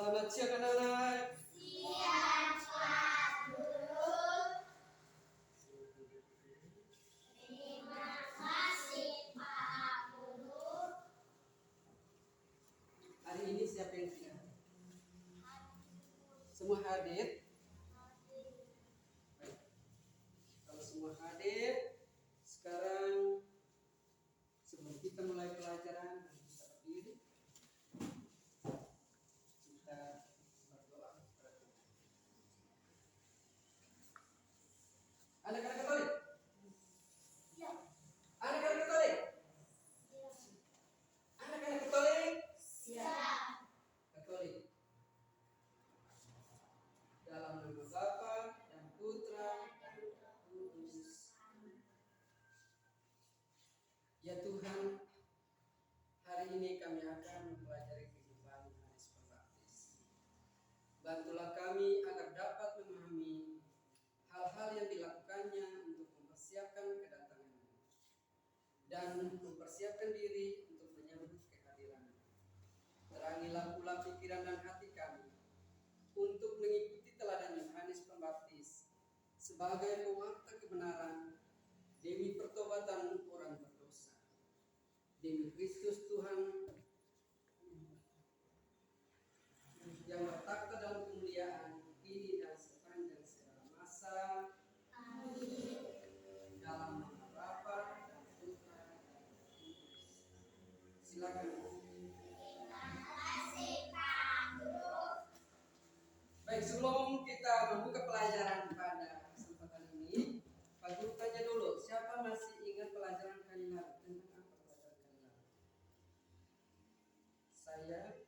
Selamat siang anak-anak. Siang Pak Guru. Terima kasih Pak Guru. Hari ini siapa yang siap? Semua hadir? Baik. Kalau semua hadir, sekarang sebelum kita mulai pelajaran, kita berdiri. Kita berdoa kepada Tuhan. Anak-anak Katolik? Siap. Anak-anak Katolik? Anak-anak Katolik? Siap. Katolik. Dalam nama Bapa dan Putra dan Roh Kudus. Ya Tuhan, hari ini kami akan mempelajari kehidupan Yohanes Pembaptis. Bantulah kami agar dapat memahami hal-hal yang dilakukannya untuk mempersiapkan kedatangannya dan mempersiapkan diri untuk menyambut kehadirannya. Terangilah pula pikiran dan hati kami untuk mengikuti teladan Yohanes Pembaptis sebagai pewarta kebenaran demi pertobatan orang berdosa. Demi Kristus Tuhan yang bertakhta dalam kemuliaan ini dan sepanjang segala masa. Amin. Dalam nama Bapa dan Putra dan Roh Kudus. Silakan. Terima kasih Pak Guru. Baik, sebelum kita membuka pelajaran pada kesempatan ini, Pak Guru tanya dulu, siapa masih ingat pelajaran kali lalu? Tentang apa pelajaran kali lalu? Saya.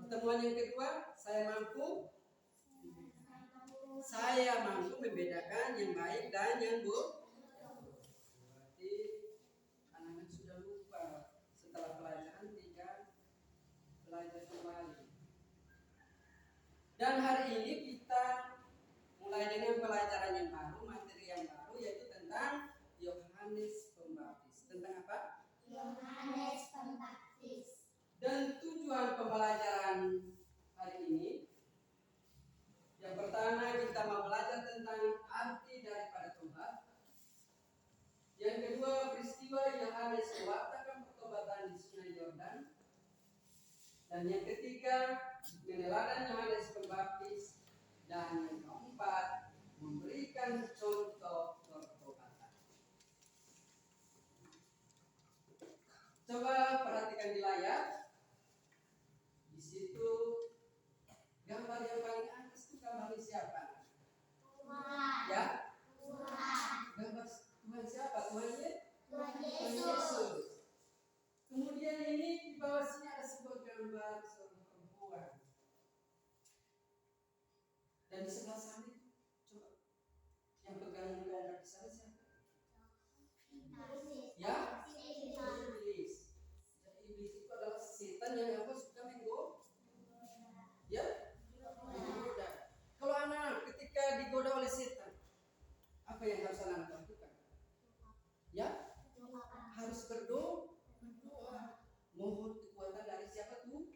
Pertemuan yang kedua, saya mampu membedakan yang baik dan yang buruk. Berarti anak-anak sudah lupa setelah pelajaran 3 belajar kembali. Dan hari ini kita mulai dengan pelajaran yang baru, materi yang baru, yaitu tentang Yohanes Pembaptis. Tentang apa? Yohanes Pembaptis. Dan tujuan pembelajaran hari ini, yang pertama kita mau belajar tentang arti daripada tobat. Yang kedua, peristiwa Yohanes mewartakan pertobatan di Sungai Yordan. Dan yang ketiga, peneladan Yohanes Pembaptis. Dan yang keempat, memberikan contoh pertobatan. Coba perhatikan di layar. Di situ gambar yang paling atas itu gambar siapa? Tuhan. Ya? Tuhan. Gambar Tuhan siapa? Tuhan Yesus. Yesus. Kemudian ini di bawah sini ada sebuah gambar seorang perempuan. Dan di sebelah sana itu, coba yang pegang gambar di sana siapa? Ya? Iblis. Jadi iblis itu adalah setan yang apa suka menggoda. Ya? Menggoda. Kalau anak ketika digoda oleh setan, apa yang harus anak lakukan? Ya? Harus berdoa. Mohon kekuatan dari siapa tuh?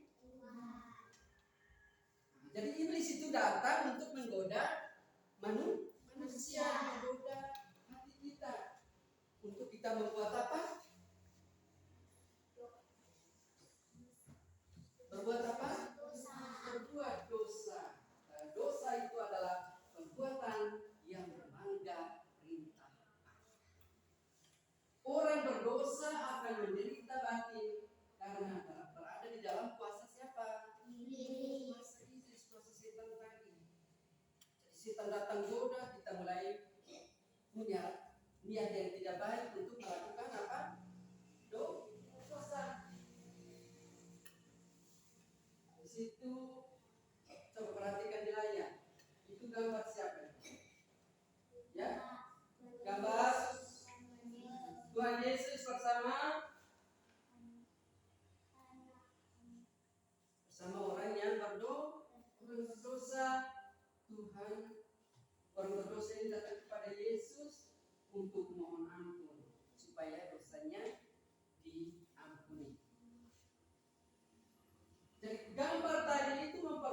Jadi iblis itu datang untuk menggoda manusia, menggoda hati kita. Untuk kita membuat apa? Berbuat apa? Berbuat dosa. Dan dosa itu adalah perbuatan yang melanggar perintah. Orang berdosa akan menderita batin karena berada di dalam kuasa siapa? Kuasa iblis, kuasa setan tadi. Jadi setan datang goda, kita mulai punya niat yang tidak baik untuk melakukan apa? Dosa. Di situ coba perhatikan di layar. Itu gambar siapa? Ya? Gambar Tuhan Yesus bersama orang yang berdosa. Tuhan, orang berdosa ini datang kepada Yesus untuk mohon ampun supaya dosanya diampuni.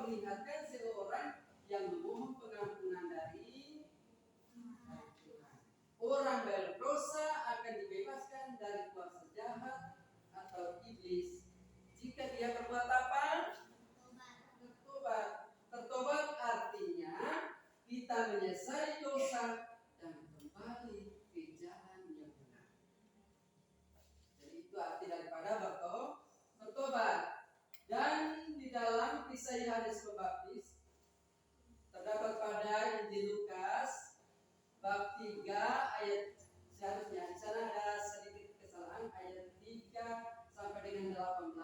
memperlihatkan seorang yang memohon pengampunan dari Tuhan. Orang berdosa akan dibebaskan dari kuasa jahat atau iblis jika dia berbuat apa? Bertobat. Bertobat artinya kita menyesali dosa dan kembali ke jalan yang benar. Jadi itu arti daripada bertobat. Dan di dalam kisah Yohanes Pembaptis terdapat pada Injil Lukas bab 3 ayat, seharusnya di sana ada sedikit kesalahan, ayat 3 sampai dengan 18.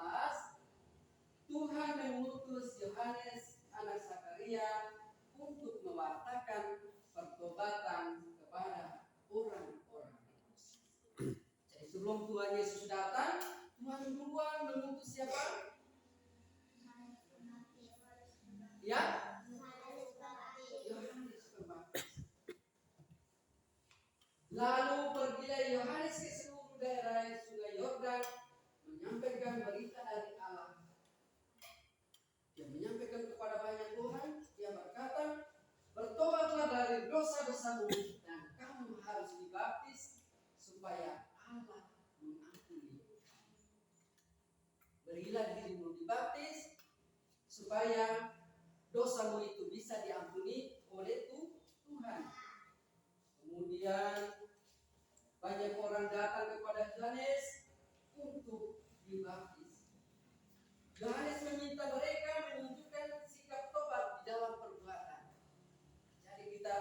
Tuhan mengutus Yohanes anak Zakaria untuk mewartakan pertobatan kepada orang-orang. Jadi sebelum Tuhan Yesus datang, Tuhan duluan mengutus siapa? Ya, Yohanes Pembaptis. Lalu pergilah Yohanes ke seluruh daerah Sungai Yordan menyampaikan berita dari Allah. Dia menyampaikan kepada banyak orang, dia berkata, bertobatlah dari dosa-dosamu dan kamu harus dibaptis supaya Allah mengampuni. Berilah dirimu dibaptis supaya dosamu itu bisa diampuni oleh Tuhan. Kemudian banyak orang datang kepada Yohanes untuk dibaptis. Yohanes meminta mereka menunjukkan sikap tobat di dalam perbuatan. Jadi kita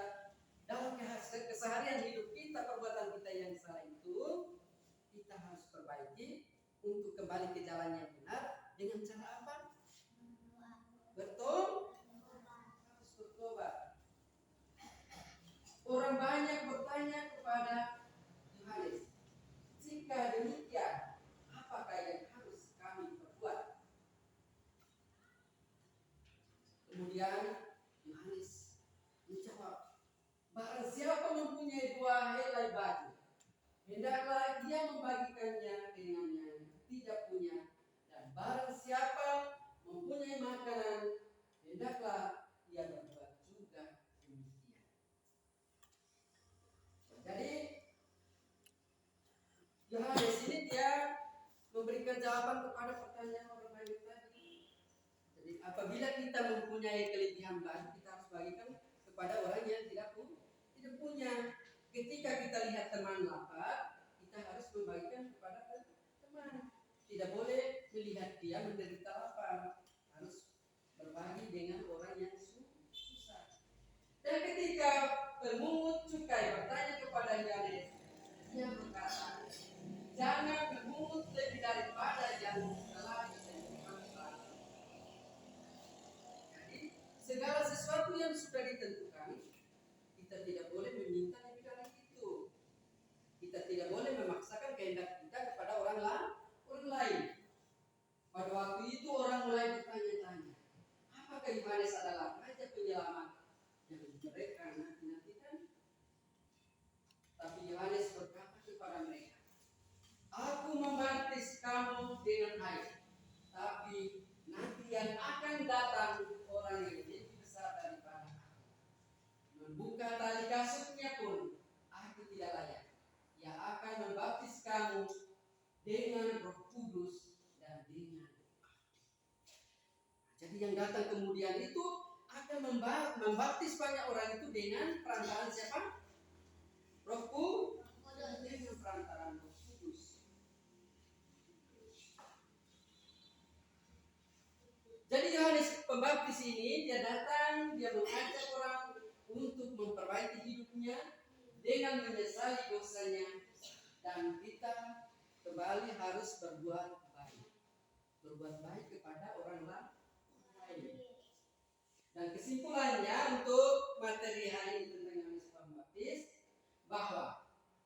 dalam keseharian hidup kita, perbuatan kita yang salah itu kita harus perbaiki untuk kembali ke jalan yang benar dengan cara apa? Betul? Harus bertobat. Orang banyak bertanya kepada Yohanes, jika demikian, apakah yang harus kami perbuat? Kemudian Yohanes menjawab, barang siapa mempunyai 2 helai baju, hendaklah dia membagikannya dengan yang tidak punya, dan barang siapa mempunyai makanan, hendaklah dia berbuat juga demikian. Jadi Yohanes ini dia memberikan jawaban kepada pertanyaan orang banyak tadi. Jadi apabila kita mempunyai kelebihan baju, kita harus bagikan kepada orang yang tidak punya. Ketika kita lihat teman lapar, kita harus membagikan kepada teman. Tidak boleh melihat dia menderita lapar. Harus berbagi dengan orang yang susah. Dan ketika pemungut cukai bertanya kepada Yohanes, dia berkata, jangan bermungut lebih daripada yang telah ditentukan Tuhan. Jadi segala sesuatu yang sudah ditentukan, kita tidak boleh meminta lebih dari itu. Kita tidak boleh memaksakan kehendak kita kepada orang lain. Pada waktu itu orang mulai bertanya-tanya, apakah Yohanes adalah raja penyelamat yang mereka nanti-nantikan? Tapi Yohanes berkata kepada mereka, aku membaptis kamu dengan air, tapi nanti yang akan datang orang yang lebih besar daripada aku. Membuka tali kasutnya pun aku tidak layak. Ia akan membaptis kamu dengan Roh Kudus dan dengan api. Jadi yang datang kemudian itu akan membaptis banyak orang itu dengan perantaraan siapa? Roh Kudus. Dengan perantaraan Roh Kudus. Jadi Yohanes Pembaptis ini dia datang, dia mengajak orang untuk memperbaiki hidupnya dengan menyesali dosanya, dan kita kembali harus berbuat baik kepada orang lain. Dan kesimpulannya untuk materi hari ini tentang Yohanes Pembaptis, bahwa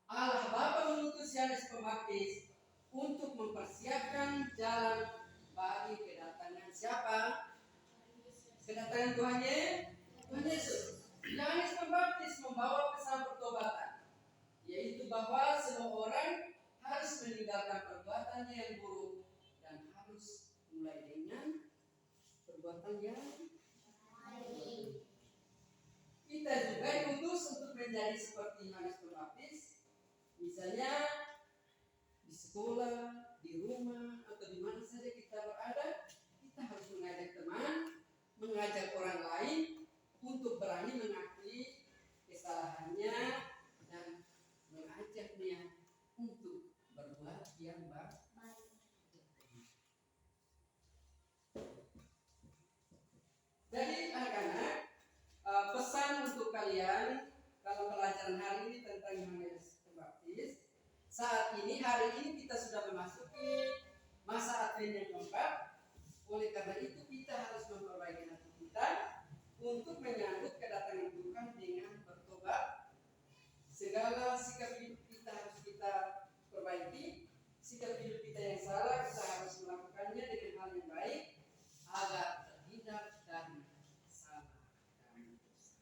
Allah Bapa mengutus Yohanes Pembaptis untuk mempersiapkan jalan bagi kedatangan siapa? Kedatangan Tuhan Yesus. Yohanes Pembaptis membawa pesan pertobatan, yaitu bahwa semua orang harus meninggalkan perbuatannya yang buruk dan harus mulai dengan perbuatan yang Misalnya di sekolah, di rumah, atau di mana saja kita berada, kita harus mengajak teman, mengajak orang lain untuk berani mengakui kesalahannya dan mengajaknya untuk berbuat yang baik. Jadi anak-anak, pesan untuk kalian kalau pelajaran hari ini tentang Yohanes Pembaptis. Saat ini, hari ini kita sudah memasuki masa Advent yang keempat. Oleh karena itu kita harus memperbaiki hati kita untuk menyambut kedatangan Tuhan dengan bertobat. Segala sikap hidup kita harus kita perbaiki. Sikap hidup kita yang salah kita harus melakukannya dengan hal yang baik agar terhindar dari salah dan dosa.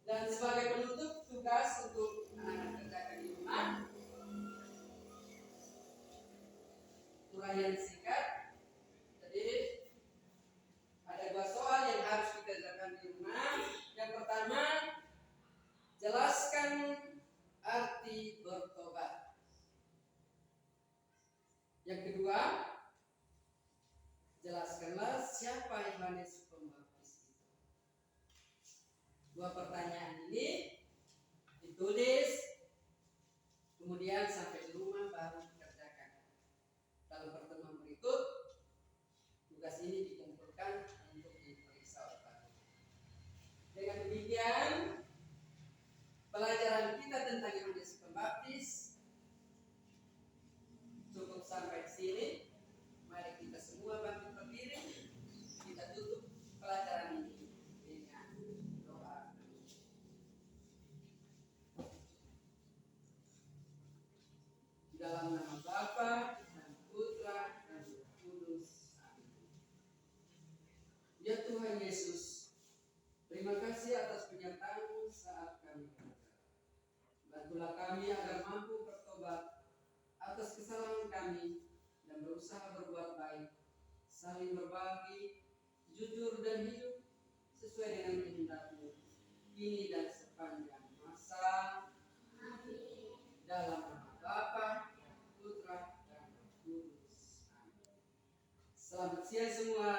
Dan sebagai penutup, tugas untuk anak-anak kerjakan di rumah, uraian singkat. Jadi ada 2 soal yang harus kita kerjakan di rumah. Yang pertama, jelaskan arti bertobat. Yang kedua, jelaskanlah siapa Yohanes Pembaptis itu. 2 pertanyaan ini ditulis, kemudian sampai di rumah baru dikerjakan. Dalam pertemuan berikut, tugas ini dikumpulkan untuk diperiksa oleh Pak Guru. Dengan demikian, pelajaran kita tentang Yohanes Pembaptis cukup sampai di sini. Mari kita semua bangkit berdiri. Kita tutup pelajaran ini dengan doa. Di dalam nama Bapa dan Putra dan Roh Kudus. Amin. Ya Tuhan Yesus, terima kasih atas penyertaan-Mu saat kami belajar. Bantulah kami agar mampu bertobat atas kesalahan kami dan berusaha berbuat baik, saling berbagi, jujur dan hidup sesuai dengan kehendak-Mu kini dan sepanjang masa. Amin. Dalam nama Bapa dan Putra dan Roh Kudus. Amin. Selamat siang semua.